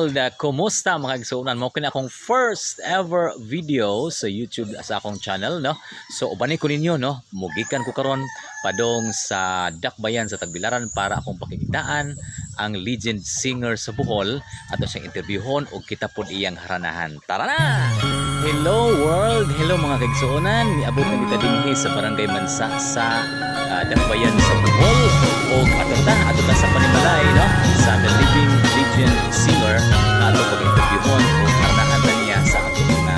world! Kumusta mga igsuunan? Mo kina akong first ever video sa YouTube sa akong channel, no? So ubanay ko ninyo, no? Mugikan ko karon padong sa Dakbayan sa Tagbilaran para akong pakikitaan ang legend singer sa Bohol ato siyang interviewon og kita pod iyang haranahan. Tara na! Hello world! Hello mga kaigsuunan! Niabot na dita dinhi sa Barangay Mansa sa Dakbayan sa Bohol og ato ta sa Panimalay, no? Sa The Living Legend Singer na ato pag-interviewon o haranahan na niya sa ato mga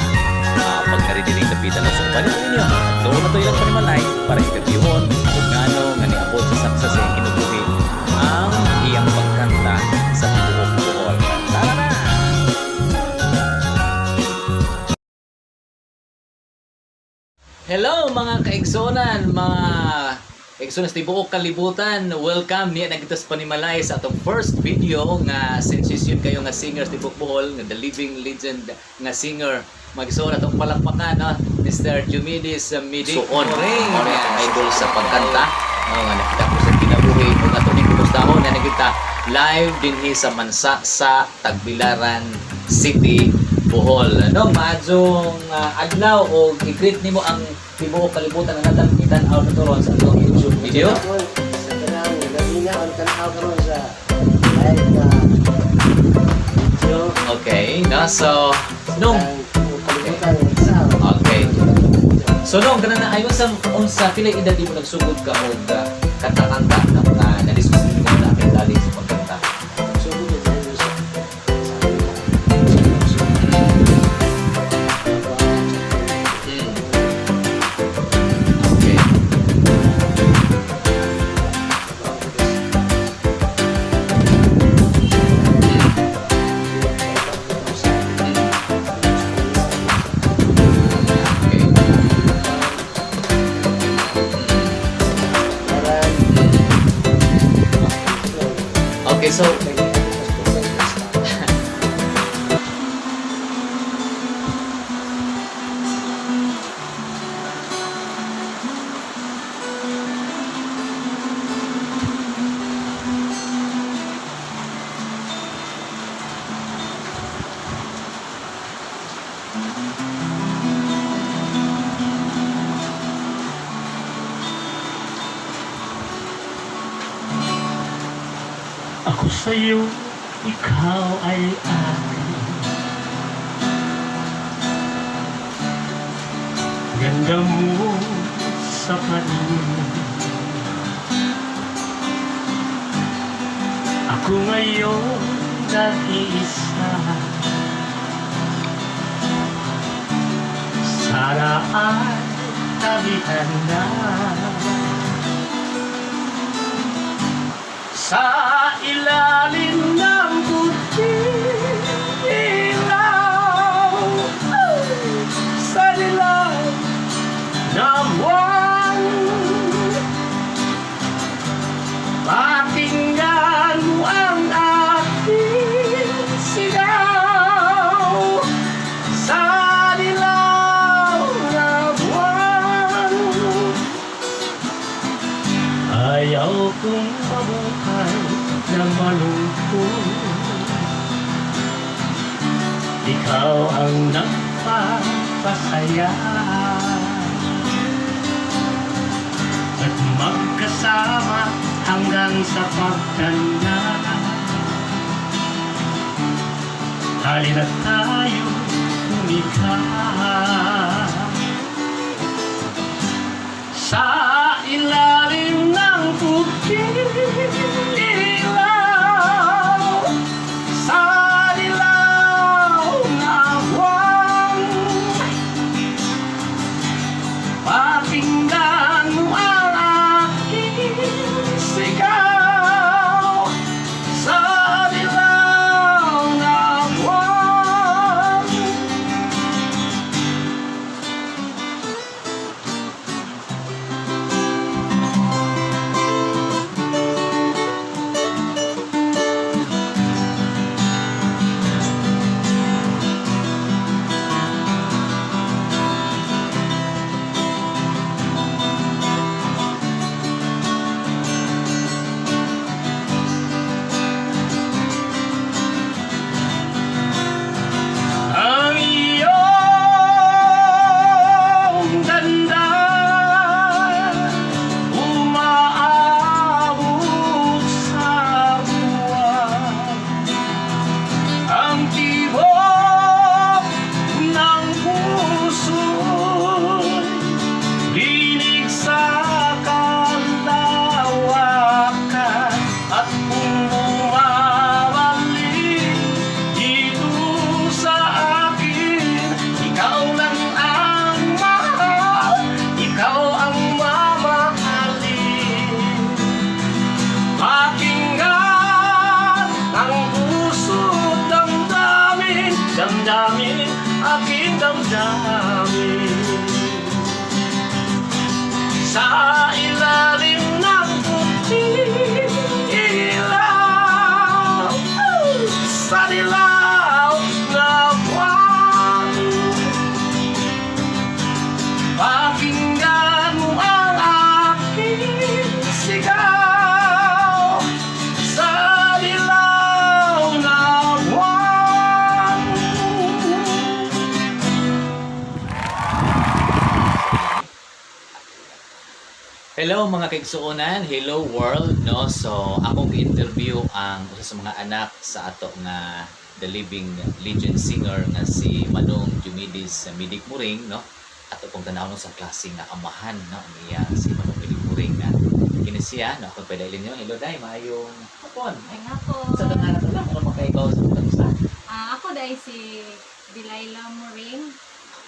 pagkaridiling kapita na sa panit ninyo. Doon na to ilang Panimalay para interviewon o ngano nga niabot sa saksa sa kinubuhi ang iyang pagkanta sa buong Bohol. Tara na! Hello mga kaigsonan, mga kaigsonan sa tibuok kalibutan. Welcome niya na kita sa Panimalay sa atong first video nga sensation kayo nga singer sa tibuok Bohol, nga The Living Legend nga singer. Mag-igsoon atong palakpakan, no? Mr. Jumidis Midik. So on ring, idol sa pagkanta. Nga nakita ko sa kinabuhi kung ato ning kumustahon na nakita live dinhi sa Mansa sa Tagbilaran City, Bohol. Ano, maadjong adlaw o i-greet nimo ang tibuok kalibutan nga natang itan-aw na turon sa atong YouTube video. Sa kanang gabina on tan-aw karon sa live na video. Okay, no? So, nung kalibutan sa. okay. So, nung ganun na ayon sa unsa pila edad di mo nagsugod ka og kanta-kanta na mga na-discuss mo na akin dali sa pagkanta. So good sa sa. Okay. Okay, so ako sa'yo, ikaw ay akin. Ganda mo sa paningin. Ako ngayon nag-iisa. Sana ay tabihan na. Sa ilalim ng puting ilaw, sa dilaw na buwan, pakinggan mo ang aking sigaw. Sa dilaw na buwan, ayaw kong mabuhay na malungkot. Ikaw ang nagpapasaya at magkasama hanggang sa pagtanda. Halina't tayo lumikha sa ilalim ng puting ilaw, sa dilaw na buwan, pakinggan mo ang aking sigaw. Sa dilaw na buwan, damdamin, aking damdamin. Sa ilalim ng puting ilaw, sa dilaw na buwan, pakinggan mo ang aking sigaw. Sa dilaw na buwan. Hello mga kaigsuonan, hello world, no? So akong interview ang usa sa mga anak sa ato nga the living legend singer nga si Manong Jumidis Midig Muring, no? Ato pong tanawon sa klase nga amahan, no? Niya si Manong Midig Muring na kini siya, no? Kung pwede ninyo, hello day, maayong hapon. Ay nga po. Sa tangan na lang, ano makaigaw sa tansa? Ako dahil si Delilah Muring.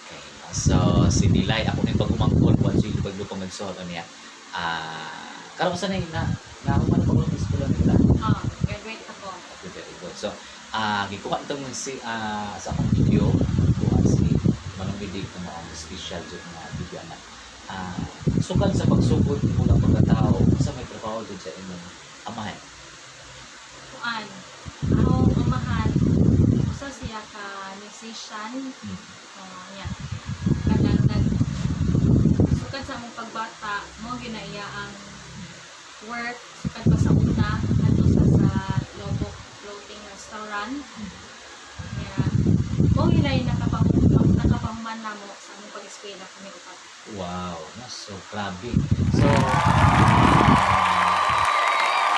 Okay, no? So si Dilay, ako nang pag-umangkon, once yung paglupang nagsuot niya. Karon sa na human pa ko sa eskwela nila. Graduate ako. Okay, very good. So, gikuha itong si sa akong video, kuha si Manong Midig na mga special dyan na video na. Sukad sa pagsugod mula pagkatao, sa may trabaho dyan sa inyong amahan. Kuan. Akong amahan. Usa siya ka musician. Yeah. Kadang sukad sa among pagbata, mo ginaiya ang work sukad pa sa una adto sa Lobok Floating Restaurant. Yeah. Mo ginay nakapahuman na mo sa among pag-eskwela kami upat. Wow, so grabe. So,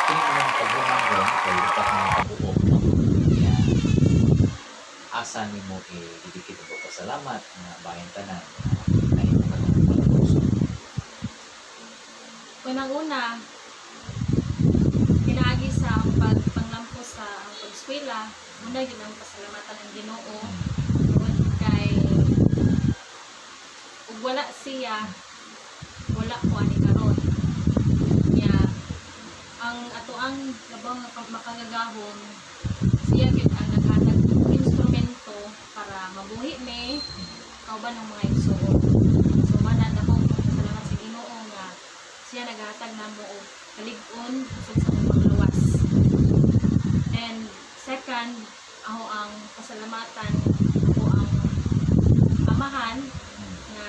kung anong pagbuhang ron, kay upat ng kabuok, no? Yeah. Asa ni mo idikit ko pasalamat na bayan tanan na imo kanang puso. Unang-una, pinaagi sa panglampo sa pag-eskwela, muna yun ang pasalamatan ng Ginoo. Tungod kay ug wala siya, wala ko ani karon. Kaya ang ato ang labang makagagahon, siya gid ang naghatag og instrumento para mabuhi me kauban ng mga igsoon. So manad akong pasalamat sa Ginoo nga siya naghatag namo og kalig-on usab sa among pagluwas. And second, ako ang pasalamatan ako ang amahan na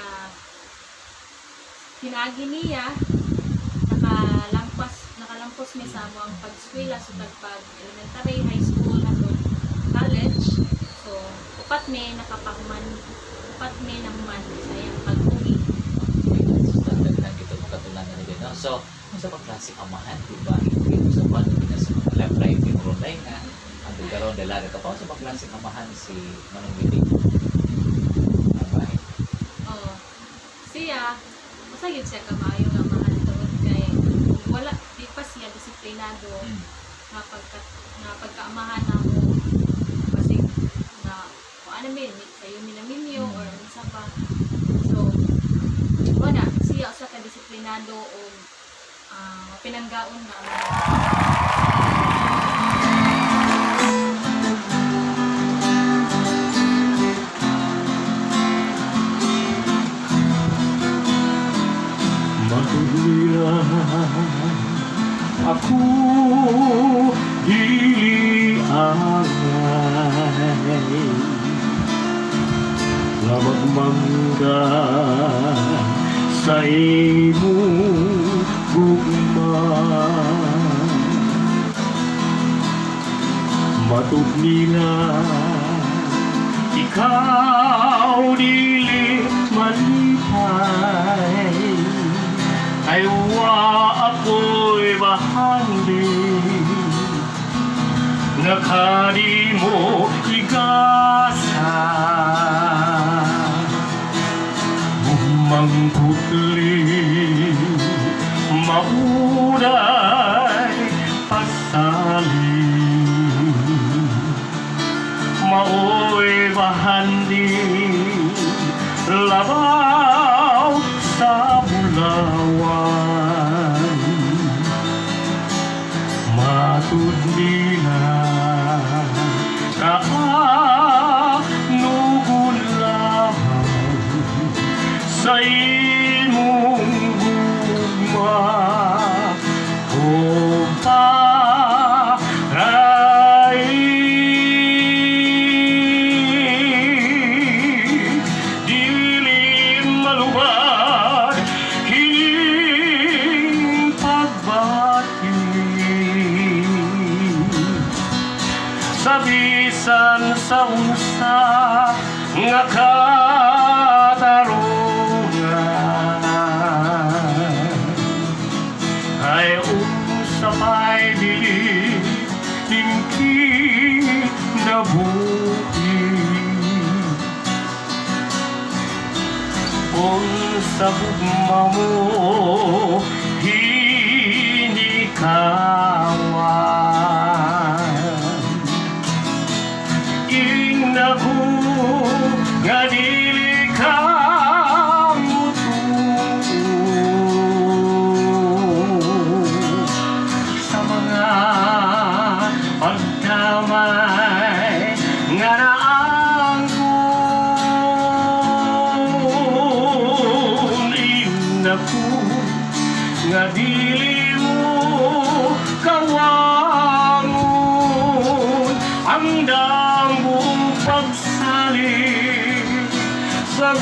pinagi niya nakalampos mi sa among pag-eskwela sa pag elementary, high school, hangtod college. So upat mi nakapahuman, upat mi nahuman sa iyang pag-uwi. Standard lang ito makatulan na nila. No? So, sa pagklaseng amahan, diba? Ito sa pan, sa mga left right, yung ronday nga, ang dugaron, dalaga ka pa sa pagklaseng amahan si Manong Midig. Abay. Oo. Siya, masagid siya kamayo nga mahal tungod kay wala di pa siya disiplinado nga pagkaamahan na mo kasi na kung ano sayo minaminyo or unsa pa. So, wala siya usa ka disiplinado o pinanggaon na Matulila ako dili angay nga magmangga sa imong gugma. Matulila ikaw dili malipay ay wa ako'y bahandi nakadi mo igasa mangkutli mauday pasali maoy bahandi labaw sa bulawan matud nila kaano bisan sa unsa nga katarungan ay usap ay dili tingki na buhi unsa gugma mo hinikawan ing naku nga dili ka sa mga pagdamay nga naangkon ing naku nga dili mo kawangon ang damong pagsalig sa